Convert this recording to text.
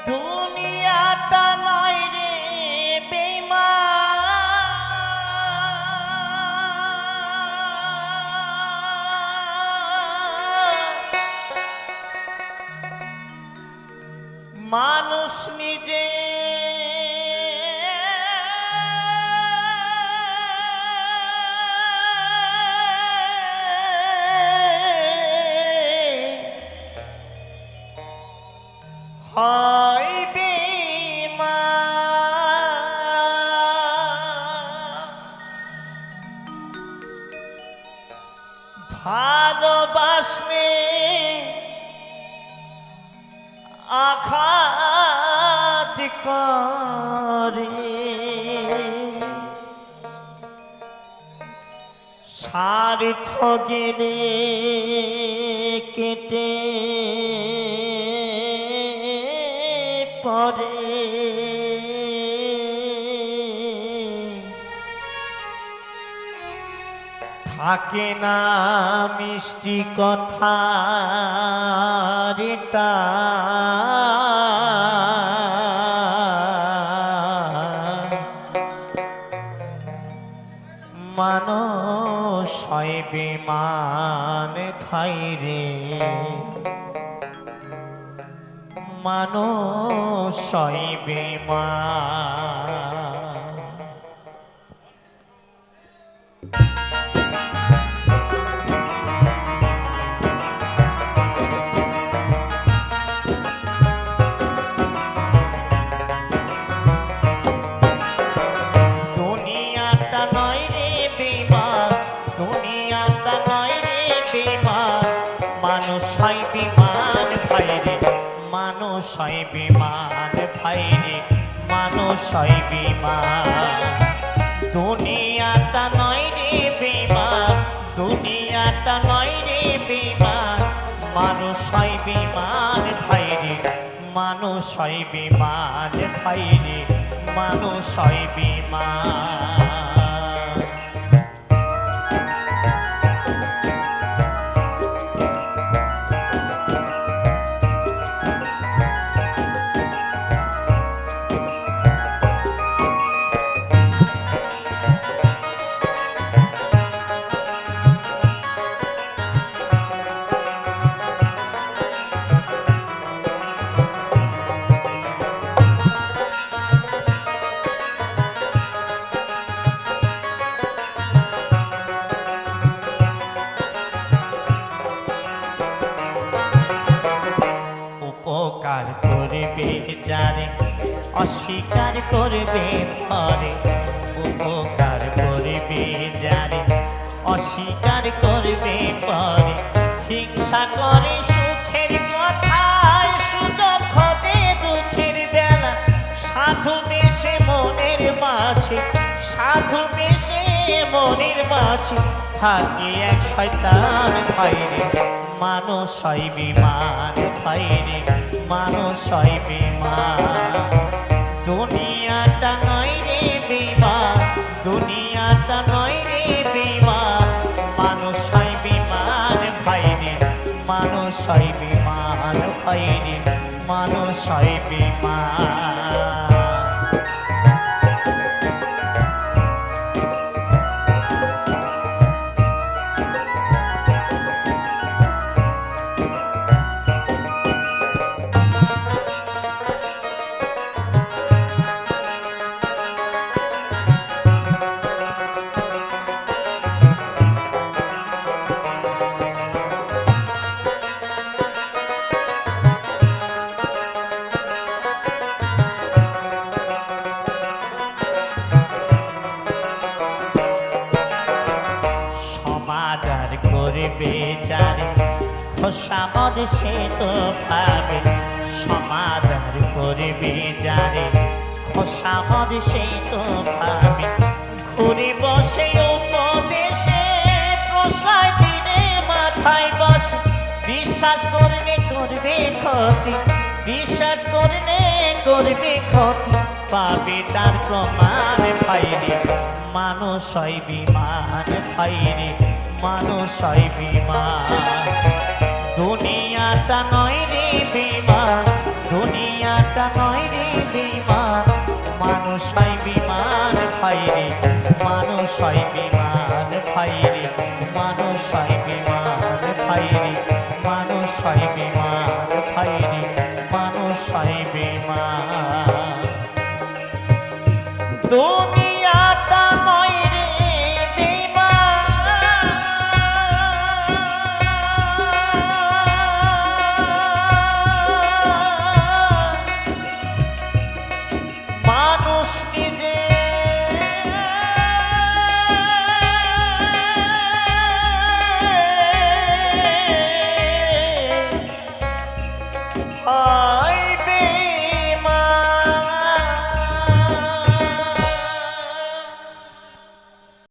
দুনিয়াটা নয় রে বেঈমান, মানুষ নিজে হয় বেঈমান। ভালোবাসলে আঘাত করে, স্বার্থ গেলে কেটে পরে, থাকে না মিষ্টি কথার টান। মানুষ হয় বেঈমান ভাইরে, মানুষ হয় বেঈমান। দুনিয়াটা নয় রে বেঈমান, দুনিয়াটা নয় রে বেঈমান, মানুষ হয় বেঈমান ভাইরে, মানুষ হয় বেঈমান ভাইরে, মানুষ হয় বেঈমান। দুনিয়াটা নয় রে বেঈমান, দুনিয়াটা নয় রে বেঈমান, মানুষ হয় বেঈমান ভাইরে, মানুষ হয় বেঈমান ভাইরে, মানুষ হয় বেঈমান। উপকার করবে যারে অস্বীকার করবে পরে, উপকার করবে যারে অস্বীকার করবে পরে, হিংসা করে সুখের কথায়, সুযোগ হবে দুঃখের বেলা, সাধু মিশে মনের মাঝে, সাধু মিশে মনের মাঝে, থাকে এক শয়তান ভাইরে, মানুষ হয় বেঈমান ভাইরে, মানুষ হয় বেঈমান। দুনিয়াটা নয় রে বেঈমান, দুনিয়াটা নয় রে বেঈমান, মানুষ হয় বেঈমান ভাইরে, মানুষ হয় বেঈমান ভাইরে, মানুষ হয় বেঈমান। সমাদার করবে যারে খোসামদ সে তো পাবে, সমাদার করবে যারে খোসামদ সে তো পাবে, ঘুরে বসে উপদেশে প্রশ্রয় দিলে মাথায় বসে, বিশ্বাস করলে করবে ক্ষতি, বিশ্বাস করলে করবে ক্ষতি, পাবে তার প্রমাণ ভাইরে, মানুষ হয় বেঈমান ভাইরে, মানুষ হয় বেঈমান। দুনিয়াটা নয় রে বেঈমান, দুনিয়াটা বিমান মানুষ হয় বিমান ভাইরে মানুষ হয় বিমান ভাইরে মানুষ হয় বিমান ভাইরে মানুষ হয় বিমান